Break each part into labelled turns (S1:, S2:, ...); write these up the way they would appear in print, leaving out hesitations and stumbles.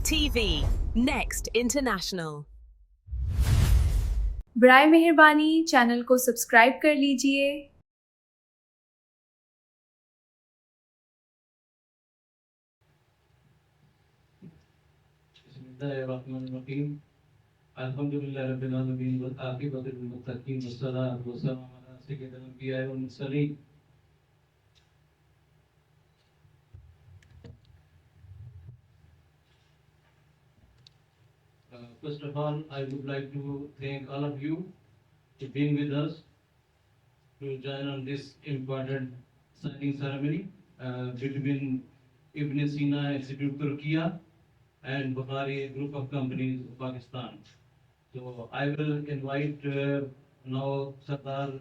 S1: TV, Next International.
S2: برائے مہربانی channel کو سبسکرائب کر لیجئے۔
S3: بسم اللہ الرحمن الرحیم الحمدللہ رب العالمین والعاقبۃ للمتقین والصلاۃ والسلام علی سید الانبیاء والمرسلین۔ First of all, I would like to thank all of you for being with us to join on this important signing ceremony between Ibn Sina Institute Turkey and Bukhari Group of Companies of Pakistan. So I will invite now Sardar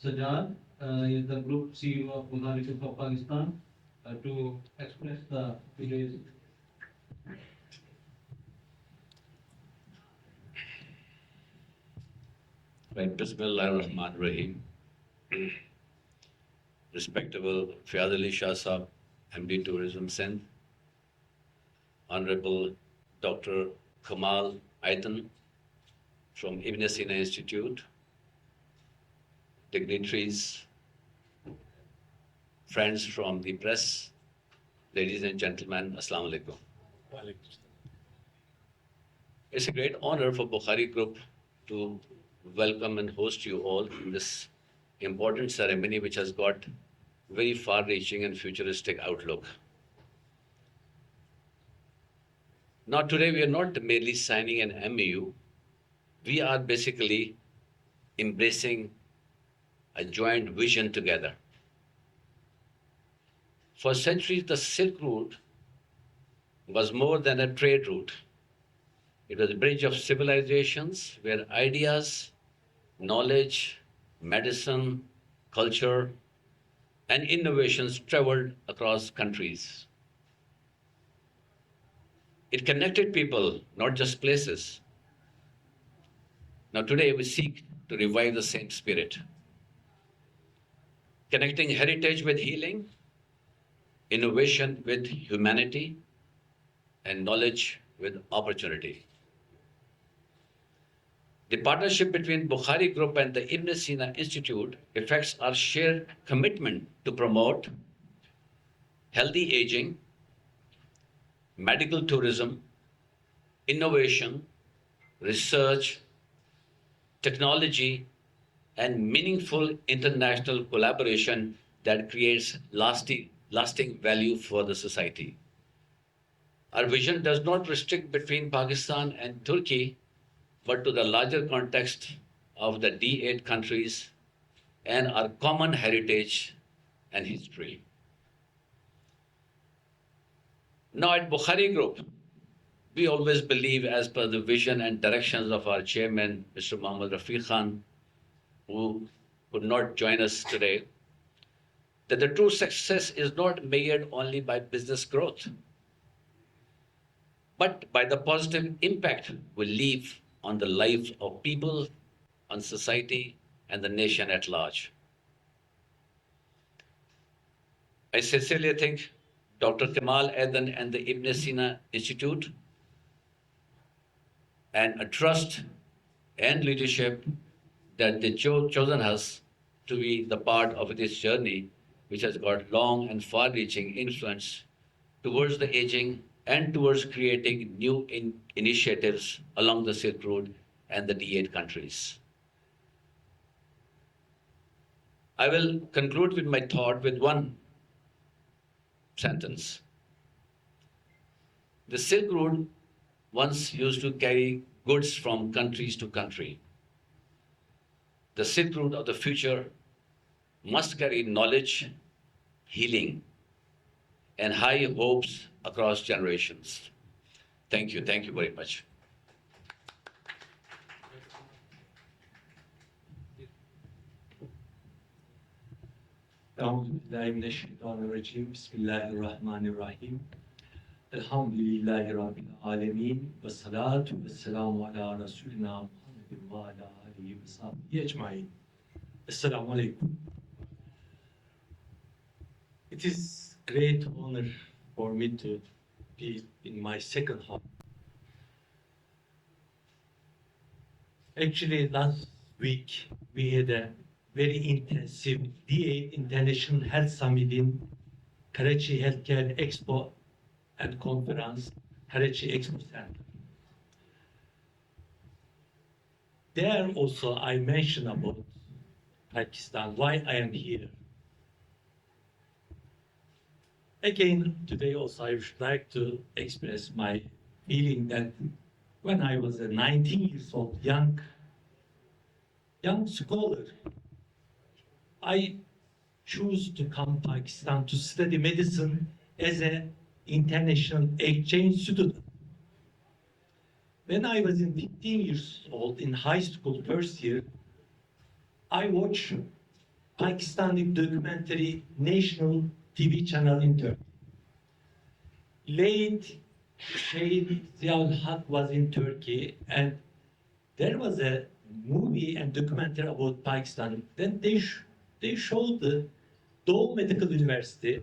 S3: Sajjad, he is the Group CEO of Bukhari Group of Pakistan, to express the today's.
S4: Right, Bismillah ar-Rahman ar-Rahim. Respectable Fiyaz Ali Shah Sahab, MD Tourism Sindh, Honorable Dr. Kamal Aitan from Ibn Sina Institute, dignitaries, friends from the press, ladies and gentlemen, Assalamu alaikum. It's a great honor for Bukhari Group to welcome and host you all in this important ceremony which has got very far-reaching and futuristic outlook. Now today we are not merely signing an MOU, we are basically embracing a joint vision together. For centuries the Silk Route was more than a trade route. It was a bridge of civilizations where ideas, knowledge, medicine, culture, and innovations traveled across countries. It connected people, not just places. Now today we seek to revive the same spirit, connecting heritage with healing, innovation with humanity, and knowledge with opportunity. The partnership between Bukhari Group and the Ibn Sina Institute reflects our shared commitment to promote healthy aging, medical tourism, innovation, research, technology, and meaningful international collaboration that creates lasting value for the society. Our vision does not restrict between Pakistan and Turkey, but to the larger context of the D8 countries and our common heritage and history. Now at Bukhari Group, we always believe, as per the vision and directions of our chairman, Mr. Mohammad Rafiq Khan, who could not join us today, that the true success is not measured only by business growth, but by the positive impact we leave on the lives of people, on society, and the nation at large. I sincerely thank Dr. Kamal Aitan and the Ibn Sina Institute, and a trust and leadership that they chosen us to be the part of this journey, which has got long and far-reaching influence towards the aging and towards creating new initiatives along the Silk Road and the D8 countries. I will conclude with my thought with one sentence. The Silk Road once used to carry goods from countries to country. The Silk Road of the future must carry knowledge, healing, and high hopes across generations. Thank you very much.
S5: أعوذ بالله من الشيطان الرجيم بسم الله الرحمن الرحيم الحمد لله رب العالمين والصلاة والسلام على رسولنا محمد وعلى آله وصحبه أجمعين. Assalamu alaikum. It is great honor for me to be in my second Actually, last week we had a very intensive D8 International Health Summit in Karachi Healthcare Expo and Conference, Karachi Expo Center. There also I mentioned about Pakistan, why I am here. Again, today also I would like to express my feeling that when I was a 19 years old young scholar, I chose to come to Pakistan to study medicine as an international exchange student. When I was in 15 years old in high school first year, I watched Pakistani documentary national TV channel in Turkey. Late Seyal was in Turkey, and there was a movie and documentary about Pakistan. Then they showed the Doğu Medical University,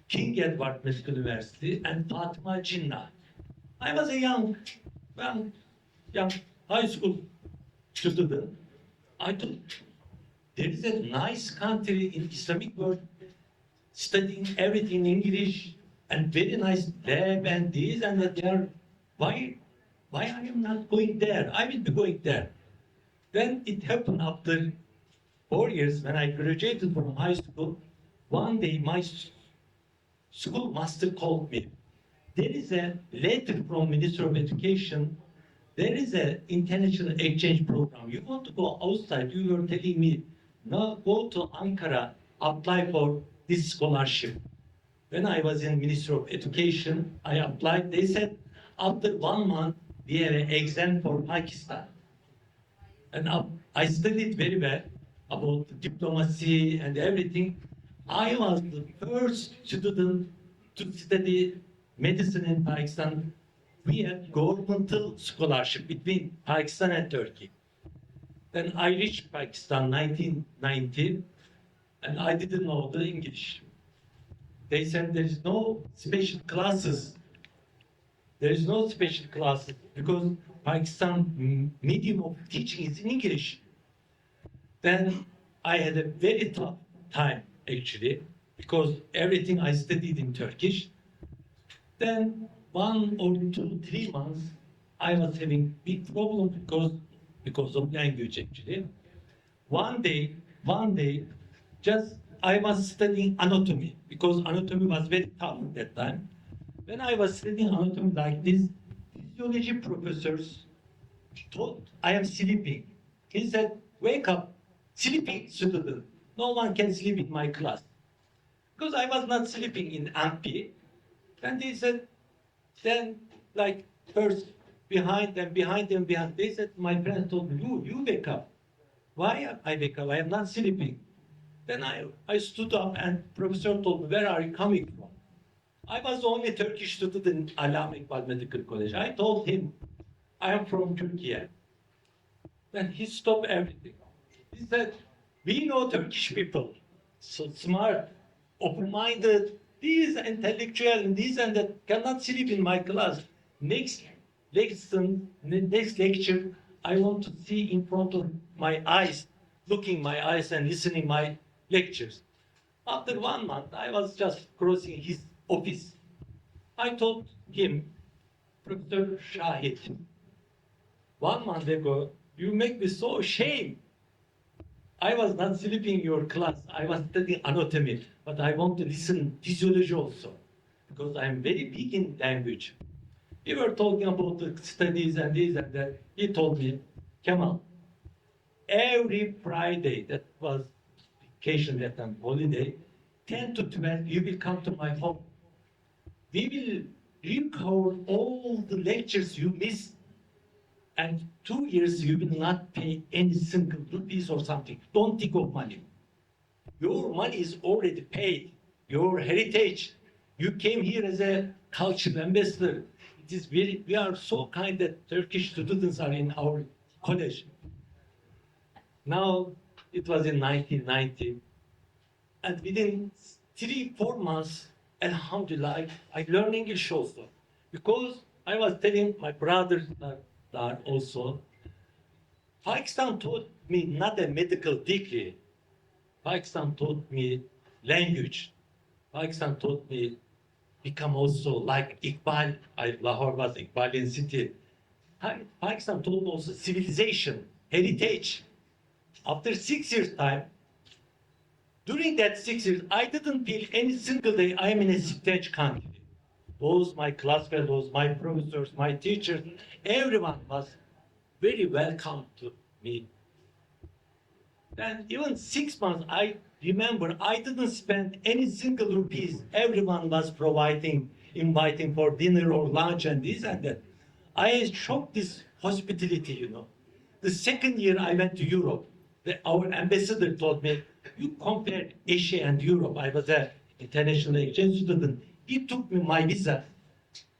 S5: King Edward Medical University, and Fatima Jinnah. I was a young high school student. I thought there is a nice country in Islamic world, studying everything in English and very nice lab and this and that. There, why I am not going there? I will be going there. Then it happened after 4 years when I graduated from high school. One day my school master called me. There is a letter from Minister of Education. There is an international exchange program. You want to go outside? You were telling me, now go to Ankara, apply for this scholarship. When I was in Ministry of Education, I applied. They said, after 1 month, we have an exam for Pakistan. And I studied very well about diplomacy and everything. I was the first student to study medicine in Pakistan. We had governmental scholarship between Pakistan and Turkey. Then I reached Pakistan 1990, and I didn't know the English. They said there is no special classes. There is no special classes because Pakistan medium of teaching is in English. Then I had a very tough time actually because everything I studied in Turkish. Then 1 or 2, 3 months, I was having big problem because of language actually. One day, just I was studying anatomy because anatomy was very tough at that time. When I was studying anatomy like this, physiology professors thought I am sleeping. He said, "Wake up, sleeping student. No one can sleep in my class." Because I was not sleeping in MP. And they said, then like first behind them. They said, my friend told me, you wake up. Why I wake up? I am not sleeping. Then I stood up and professor told me, where are you coming from? I was only Turkish student in Al-Amin Medical College. I told him, I am from Turkey. Then he stopped everything. He said, we know Turkish people, so smart, open-minded, these intellectual and these and that cannot sleep in my class. Next lesson, next lecture, I want to see in front of my eyes, looking my eyes and listening my lectures. After 1 month, I was just crossing his office. I told him, Professor Shahid, 1 month ago, you make me so ashamed. I was not sleeping in your class. I was studying anatomy, but I want to listen physiology also, because I'm very big in language. We were talking about the studies and this and that. He told me, Kemal, every Friday, that was vacation that time, holiday, 10 to 12, you will come to my home. We will record all the lectures you missed. And 2 years, you will not pay any single rupees or something. Don't think of money. Your money is already paid. Your heritage. You came here as a cultural ambassador. It is we are so kind that Turkish students are in our college. Now, it was in 1990. And within 3-4 months, alhamdulillah, I learned English also. Because I was telling my brothers that also, Pakistan taught me not a medical degree. Pakistan taught me language. Pakistan taught me become also like Iqbal. Lahore was Iqbalian city. Pakistan taught also civilization, heritage. After 6 years' time, during that 6 years, I didn't feel any single day I'm in a strange country. Those my class fellows, my professors, my teachers, everyone was very welcome to me. And even 6 months, I remember I didn't spend any single rupees. Everyone was providing, inviting for dinner or lunch and this and that. I shocked this hospitality, you know. The second year I went to Europe. Our ambassador told me, you compared Asia and Europe. I was an international exchange student. He took me my visa.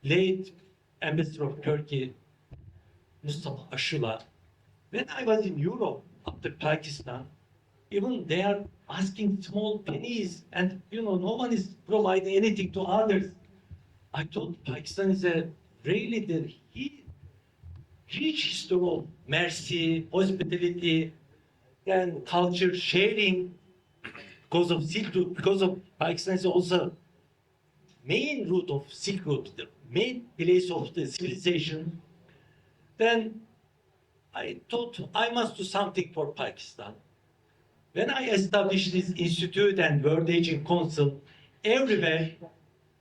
S5: Late ambassador of Turkey, Mustafa Ashula. When I was in Europe, after Pakistan, even they are asking small pennies and, you know, no one is providing anything to others. I thought Pakistan is a really the rich history of mercy, hospitality, and culture sharing because of Silk Road, because of Pakistan is also main route of Silk Road, the main place of the civilization. Then I thought I must do something for Pakistan. When I established this institute and World Aging Council, everywhere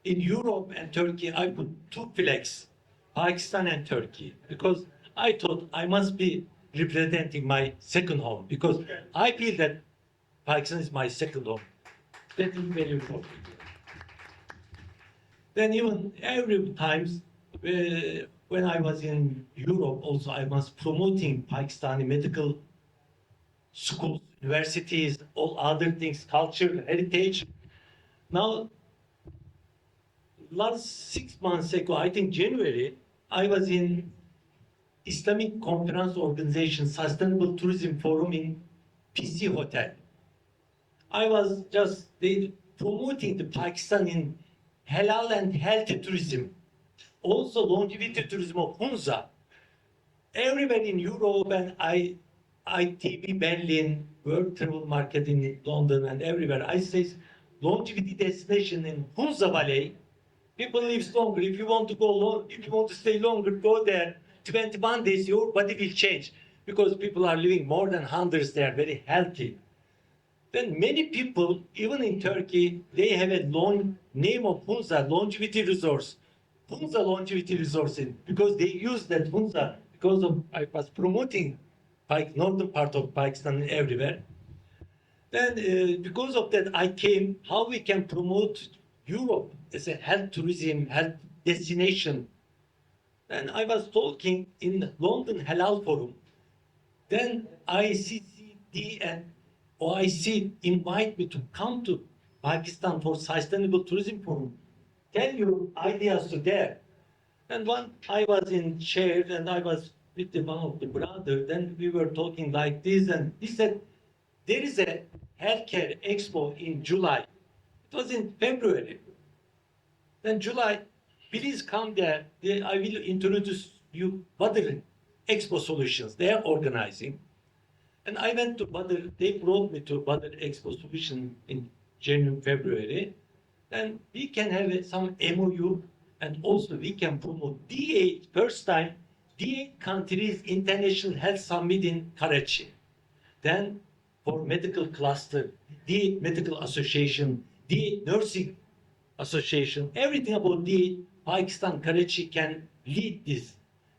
S5: in Europe and Turkey, I put 2 flags, Pakistan and Turkey, because I thought I must be representing my second home, because I feel that Pakistan is my second home. That is very important. Then even every times when I was in Europe, also I was promoting Pakistani medical schools, universities, all other things, culture, heritage. Now, last 6 months ago, I think January, I was in Islamic Conference Organization Sustainable Tourism Forum in PC Hotel. I was just promoting the Pakistan in halal and healthy tourism, also longevity tourism of Hunza. Everywhere in Europe and ITB Berlin, World Travel Market in London and everywhere, I say longevity destination in Hunza Valley. People live longer. If you want to go long, if you want to stay longer, go there. 21 days, your body will change because people are living more than hundreds. They are very healthy. Then many people, even in Turkey, they have a long name of Hunza, longevity resource. Hunza longevity resource, because they use that Hunza, because of I was promoting northern part of Pakistan everywhere. Then because of that, I came, how we can promote Europe as a health tourism, health destination. And I was talking in London Halal Forum. Then ICCD and OIC invite me to come to Pakistan for Sustainable Tourism Forum. Tell your ideas to there. And one, I was in chair and I was with one of the brothers. Then we were talking like this, and he said, there is a healthcare expo in July. It was in February. Then July, please come there. I will introduce you Badr Expo Solutions. They are organizing. And I went to Badr. They brought me to Badr Expo Solution in January, February. Then we can have some MOU, and also we can promote D8, first time, D8 countries international health summit in Karachi. Then for medical cluster, D8 medical association, D8 nursing association, everything about D8, Pakistan, Karachi can lead this.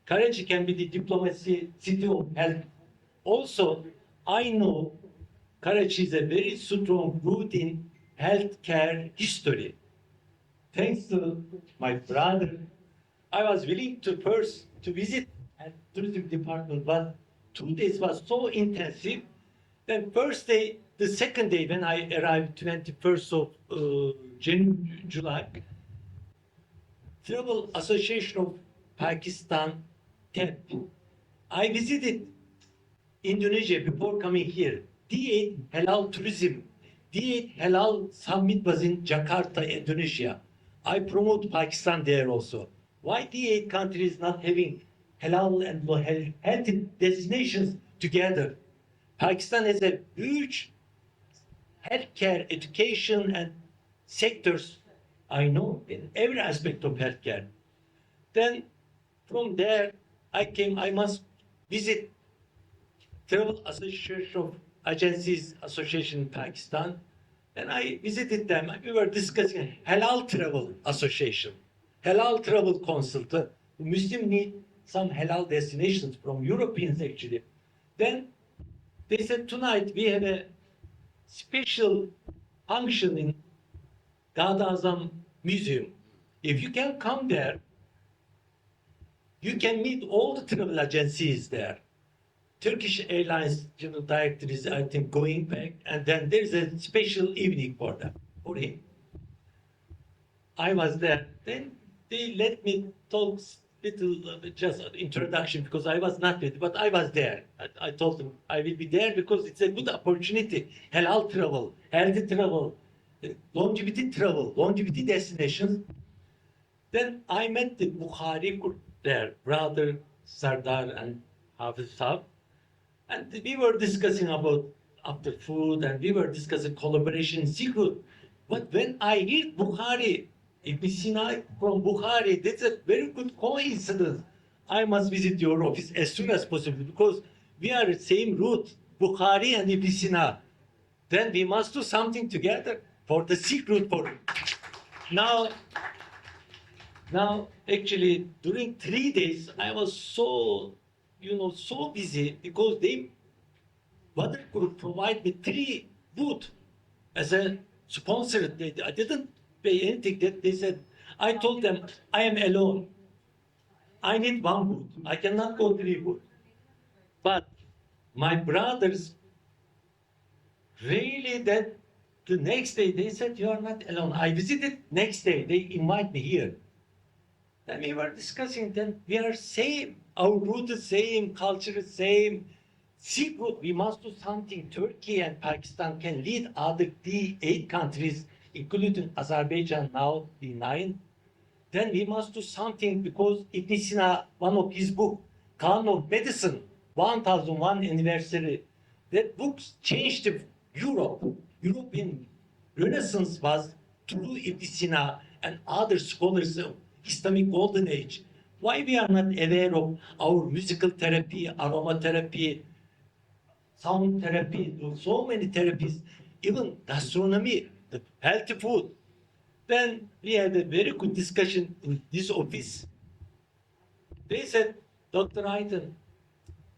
S5: Karachi can be the diplomacy city of health. Also, I know Karachi is a very strong root in healthcare history. Thanks to my brother, I was willing to first to visit at tourism department, but 2 days was so intensive. Then first day, the second day when I arrived, 21st of July, Travel Association of Pakistan, TEP. I visited Indonesia before coming here. D8 Halal Tourism, D8 Halal Summit was in Jakarta, Indonesia. I promote Pakistan there also. Why D8 countries not having halal and healthy destinations together. Pakistan has a huge healthcare, education, and sectors, I know, in every aspect of healthcare. Then from there, I must visit Travel Association of Agencies Association in Pakistan. And I visited them. We were discussing Halal Travel Association, Halal Travel Consultant. Muslims need some halal destinations from Europeans actually. Then they said, tonight we have a special function in Gadazam Museum. If you can come there, you can meet all the travel agencies there. Turkish Airlines General Director is, I think, going back, and then there's a special evening for them, for him. I was there. Then they let me talk little, just introduction, because I was not ready, but I was there. I told them I will be there because it's a good opportunity. Halal travel, healthy travel, longevity destinations. Then I met the Bukhari group there, brother Sardar and Hafiz Saab. And we were discussing about after food, and we were discussing collaboration secret. But when I hear Bukhari, Ibn Sina from Bukhari, that's a very good coincidence. I must visit your office as soon as possible because we are the same route, Bukhari and Ibn Sina. Then we must do something together for the secret for now. Now, actually, during 3 days, I was so busy because Badr Group provided me 3 booths as a sponsor. I didn't pay anything. They said, I told them, I am alone. I need 1 booth. I cannot go 3 booths. But my brothers, really, that the next day, they said, you are not alone. I visited next day. They invite me here. Then we were discussing, then we are same. Our root is same, culture is same. Secret, we must do something. Turkey and Pakistan can lead other D8 countries, including Azerbaijan now, D9. Then we must do something because Ibn Sina, one of his books, Kanun of Medicine, 1001 anniversary, that book changed Europe. European Renaissance was through Ibn Sina and other scholars of Islamic Golden Age. Why we are not aware of our musical therapy, aromatherapy, sound therapy, so many therapies, even gastronomy, the healthy food. Then we had a very good discussion in this office. They said, Dr. Aydin,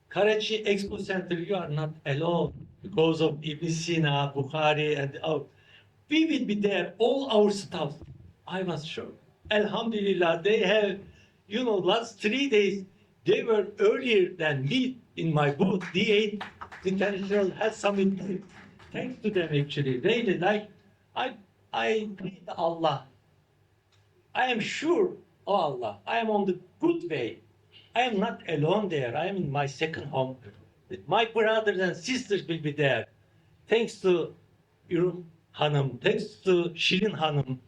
S5: Karachi Expo Center, you are not alone because of Ibn Sina, Bukhari, and we will be there, all our staff. I was sure. Alhamdulillah, they have, last 3 days, they were earlier than me in my booth, D8 International Health Summit. Thanks to them, actually. Really, I pray to Allah. I am sure, oh Allah, I am on the good way. I am not alone there. I am in my second home. My brothers and sisters will be there. Thanks to Yurun Hanım, thanks to Shirin Hanım,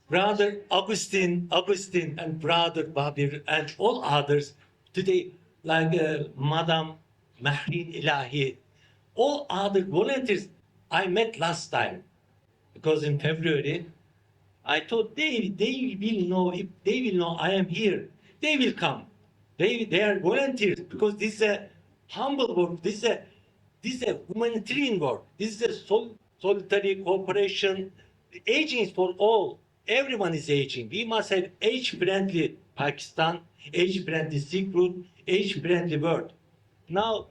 S5: Brother Augustine, and Brother Babir, and all others today, like Madam Mahrin Ilahi, all other volunteers I met last time, because in February, I thought they will know, if they will know I am here, they will come. They are volunteers, because this is a humble work, this is a humanitarian work, this is a solitary cooperation. Aging is for all. Everyone is aging. We must have age-friendly Pakistan, age-friendly secret, age-friendly world. Now,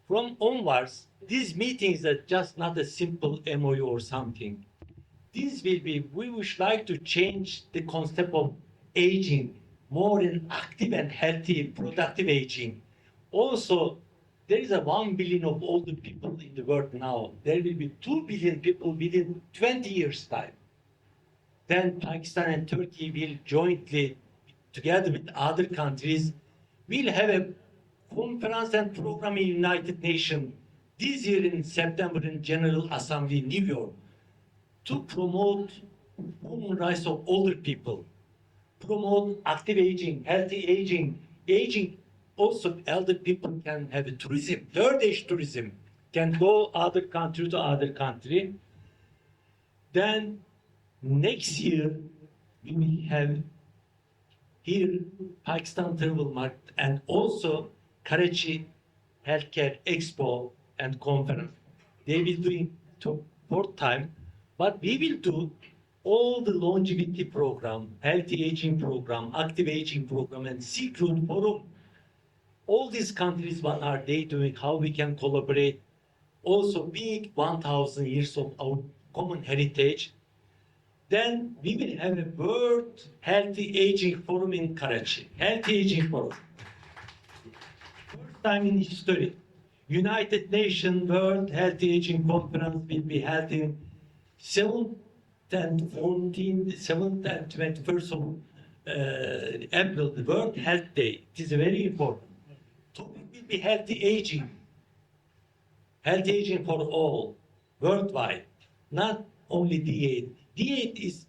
S5: from onwards, these meetings are just not a simple MOU or something. These will be, we would like to change the concept of aging, more in active and healthy, productive aging. Also, there is a 1 billion of older people in the world now. There will be 2 billion people within 20 years' time. Then Pakistan and Turkey will jointly, together with other countries, will have a conference and program in United Nations this year in September in General Assembly, New York, to promote human rights of older people, promote active aging, healthy aging, aging also elder people can have a tourism, third age tourism, can go other country to other country. Then next year we will have here Pakistan Travel Market and also Karachi Healthcare Expo and Conference. They will do it to fourth time, but we will do all the longevity program, healthy aging program, active aging program, and Silk Road Forum. All these countries, what are they doing? How we can collaborate? Also, big 1,000 years of our common heritage. Then we will have a World Healthy Aging Forum in Karachi. Healthy Aging Forum. First time in history. United Nations World Healthy Aging Conference will be held in 7th and 21st of April, the World Health Day. It is very important. Topic will be healthy aging. Healthy aging for all, worldwide, not only D8. D8 is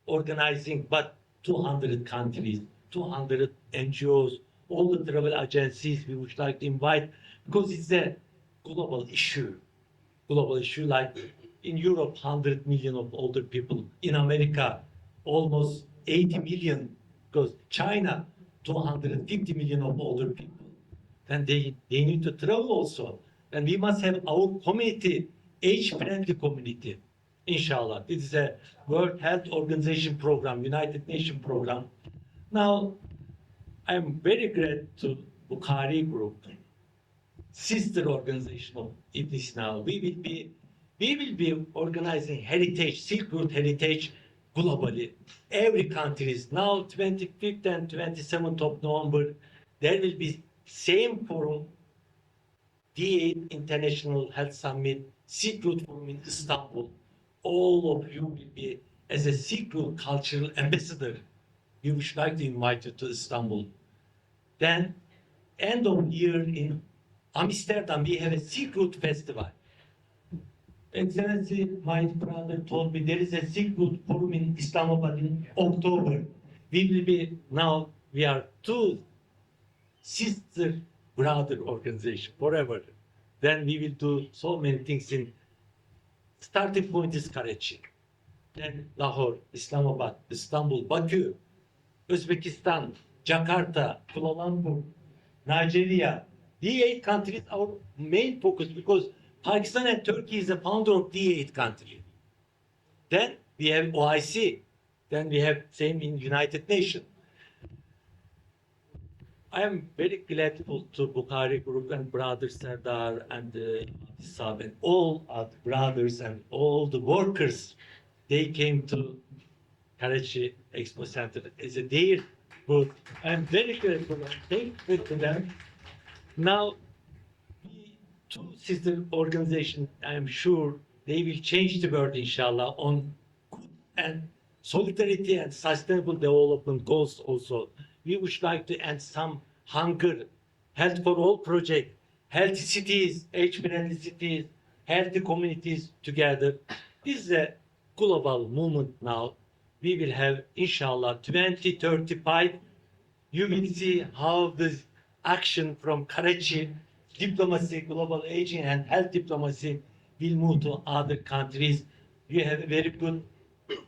S5: organizing, but 200 countries, 200 NGOs, all the travel agencies we would like to invite, because it's a global issue. Global issue, like in Europe, 100 million of older people. In America, almost 80 million, because China, 250 million of older people. Then they need to travel also. And we must have our community, age-friendly community. Inshallah, this is a World Health Organization program, United Nations program. Now, I'm very grateful to Kari Group, sister organization of this now. We will be organizing heritage, Silk Road heritage globally. Every country is now 25th and 27th of November. There will be same forum, D8 International Health Summit, Silk Road Forum in Istanbul. All of you will be as a Silk Road cultural ambassador. We would like to invite you to Istanbul. Then, end of year in Amsterdam, we have a Silk Road Festival. Excellency, my brother told me there is a Silk Road Forum in Islamabad in October. We are two sister brother organization forever. Then we will do so many things in starting point is Karachi. Then Lahore, Islamabad, Istanbul, Baku, Uzbekistan, Jakarta, Kuala Lumpur, Nigeria. The 8 countries are our main focus because Pakistan and Turkey is the founder of the 8 country. Then we have OIC. Then we have same in United Nations. I am very grateful to Bukhari Group and Brother Serdar and Sab and all our brothers and all the workers. They came to Karachi Expo Center as a their booth. I am very grateful and thankful to them. Now, the two sister organizations, I am sure they will change the world, inshallah, on good and solidarity and sustainable development goals also. We would like to end some hunger, health for all project, healthy cities, age-friendly cities, healthy communities together. This is a global movement now. We will have, inshallah, 2035. You will see how this action from Karachi, diplomacy, global aging and health diplomacy will move to other countries. You have a very good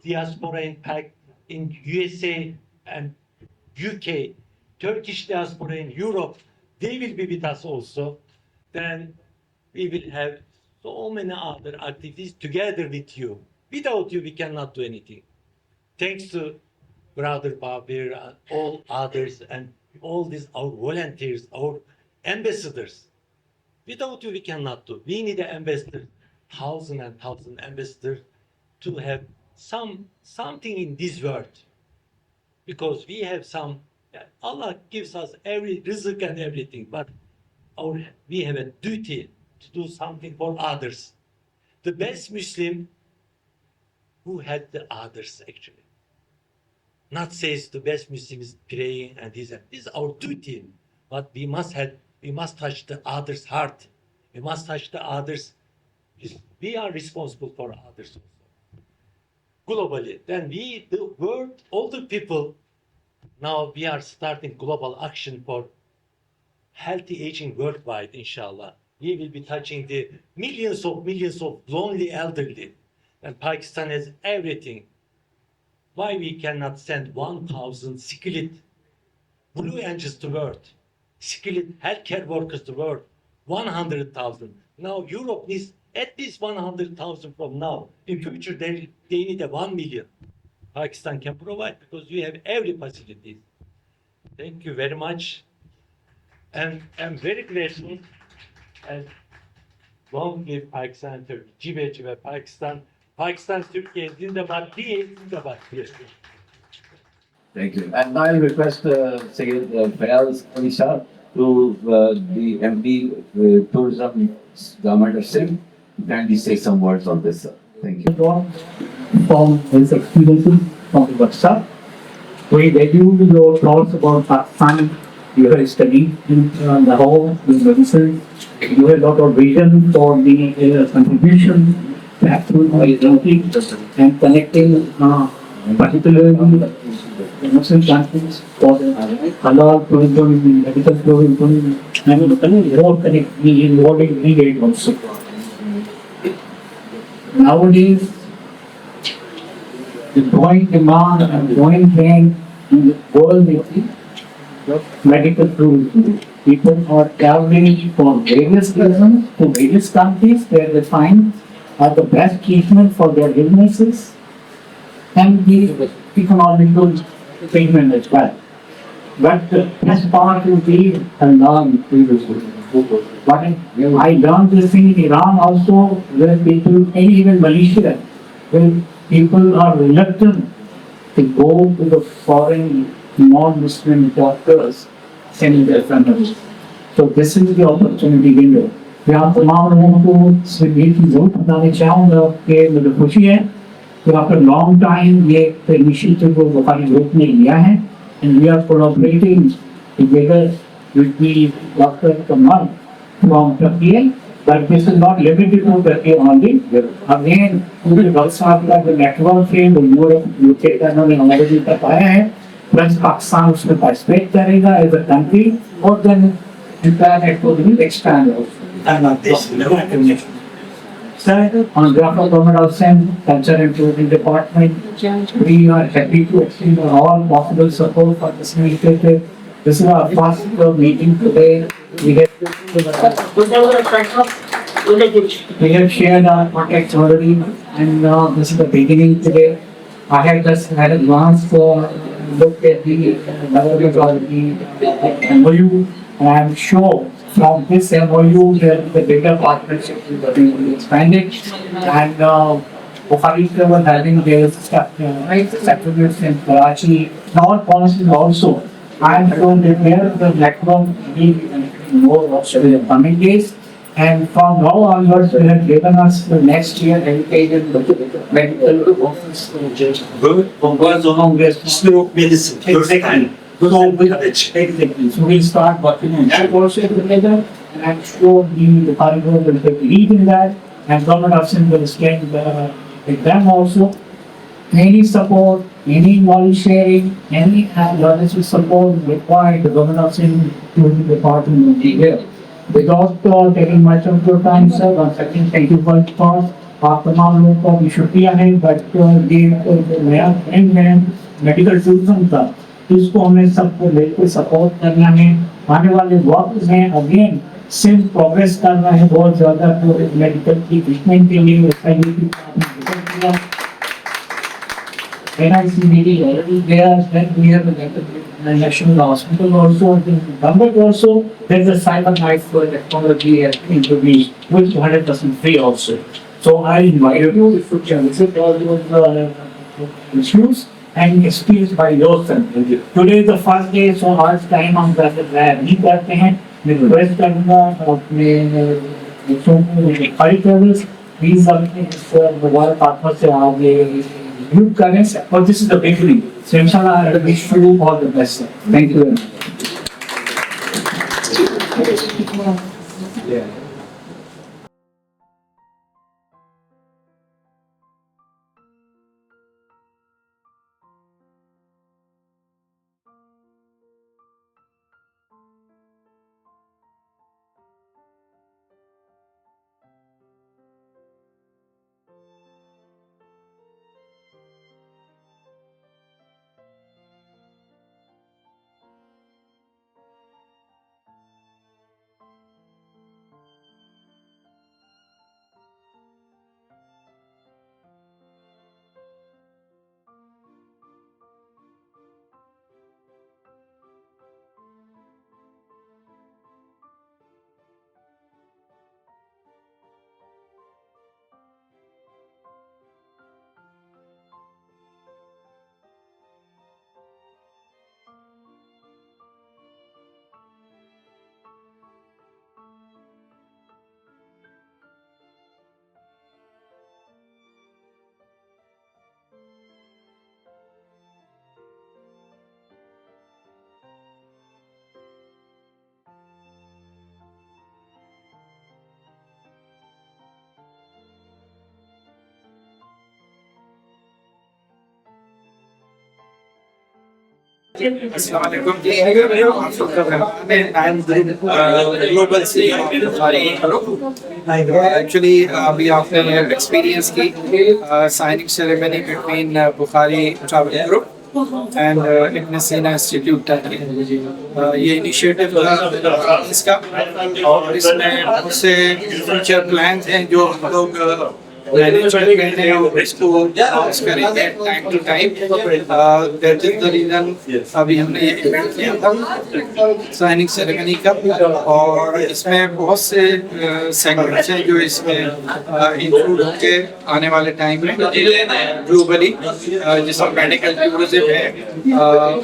S5: diaspora impact in USA and UK, Turkish diaspora in Europe, they will be with us also. Then we will have so many other activities together with you. Without you, we cannot do anything. Thanks to Brother Babir and all others and all these our volunteers, our ambassadors. Without you, we cannot do. We need an ambassador, thousand and thousand ambassadors to have something in this world. Because we have some, Allah gives us every rizq and everything, but we have a duty to do something for others. The best Muslim who had the others actually. Not says the best Muslim is praying and this is our duty, but we must touch the other's heart. We must touch the others. We are responsible for others also. Globally, then the world, all the people, now we are starting global action for healthy aging worldwide, inshallah. We will be touching the millions of lonely elderly. And Pakistan has everything. Why we cannot send 1,000 skilled blue angels to world, skilled healthcare workers to world, 100,000. Now Europe needs at least 100,000 from now. In future, they need a 1 million. Pakistan can provide because we have every facility. Thank you very much. And I'm very grateful. And long live Pakistan, Turkey. Cive cive Pakistan. Pakistan-Türkiye zindabad diye zindabad diye.
S6: Thank you. And now I request Sayyid Fayaz Ali Shah to the MD Tourism Government of Sindh to kindly say some words on this, sir. Thank you.
S7: From his experiences from the workshop, we value your thoughts about Pakistan. You have studied in the whole medicine. You have a lot of vision for the contribution and connecting particularly Muslim countries for the halal tourism, medical tourism, and more connectivity involving trade also. Nowadays, the growing demand and growing trend in the world is medical tourism. People are traveling for various reasons to various countries where they find the best treatment for their illnesses and the economical treatment as well. But the best part is the halal tourism. But I learned this in Iran also, where people, and even Malaysia, where people are reluctant to go to the foreign non-Muslim doctors sending their families. So this is the opportunity window. मैं आप तमाम लोगों को सिर्फ एक चीज़ जरूर बताना चाहूँगा कि मुझे खुशी है कि after long time ये initiative को बुखारी ग्रुप ने लिया है and we are collaborating together with the Dr. Kamal from Turkey, but this is not limited to Turkey only. Again, पूरे वर्षाप का जो network है वो यूरोप यूके का इन्होंने already बताया है, plus पाकिस्तान उसमें participate करेगा as a country और then entire network will expand also. Sir, on behalf of Government of Sindh, Culture and Tourism Department, we are happy to extend all possible support for this initiative. This is our first meeting today. We have shared our contacts already, and this is the beginning today. I have just had a glance for look at the development of the MOU, and I am sure from this MOU the bigger partnership will be expanded, and Bukhari was having their settlements in Karachi, and all policies also. I am sure that there the network will be more also in the coming days. And from now onwards, they have given us the next year educated medical office.
S8: Good. Medicine.
S7: Exactly. So we'll start working on that also together, and I'm sure the Parliament will take lead in that, and Government of Sindh will stand with them also. Any support, any knowledge sharing, any logistic support required, the Government of Sindh Department will be here. Without taking much of your time, sir, once again, thank you very much. आप तमाम लोगों का भी शुक्रिया है, but ये नया trend है मेडिकल टूरिज्म का, इसको हमें सबको लेकर सपोर्ट करना है. आने वाले वक्त में अगेन सिर्फ प्रोग्रेस करना है बहुत ज़्यादा तो मेडिकल की ट्रीटमेंट के लिए NICD already there, then we have the National Hospital also, the government also, there's a cyber knife for technology and interview, which 100% free also. So I invite you if you can visit all those issues and experience by yourself. Today is the first day, so आज time हम नहीं करते हैं. मैं request करूँगा अपने बच्चों को Kari travels, please अपने इस मोबाइल पार्टनर से आगे group करें, but this is the beginning. So inshallah, I wish you all the best. Thank you very much. Yeah.
S8: السلام علیکم. گلوبل سی ایکچولی ابھی آپ نے ایکسپیرینس کی signing ceremony between Bukhari travel group and ابن سینا انسٹیٹیوٹ ٹرکی. یہ initiative اس کا اور اس میں بہت سے فیوچر پلانز ہیں جو ہم لوگ مینیج کر رہے ہیں اور اس کو لانچ کریں گے time to time. That is the reason ابھی ہم نے یہ ایونٹ کیا تھا سائننگ سیریمنی کا, اور اس میں بہت سے سیگمنٹس ہیں جو اس میں انکلوڈ ہوں گے آنے والے ٹائم میں گلوبلی, جس میں میڈیکل ٹورازم ہے,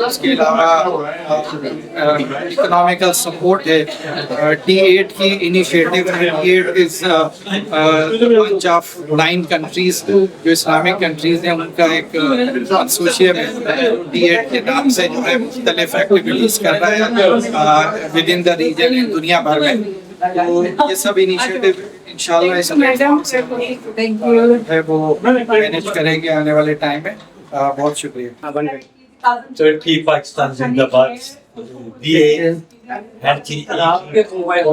S8: اس کے علاوہ اکنامیکل سپورٹ ہے. T8 کی انیشیٹو ہے. T8 is bunch of 9 countries جو اسلامک کنٹریز ہیں, ان کا ایک کنسورشیم ہے T8 کے نام سے, جو ہے مختلف ایکٹیویٹیز کر رہا ہے ود ان دا ریجن دنیا بھر میں. تو یہ سب انیشیٹو انشاءاللہ اس ہے وہ مینیج کریں گے آنے والے ٹائم میں. بہت شکریہ.
S5: ترکی پاکستان زندہ باد.
S8: موبائل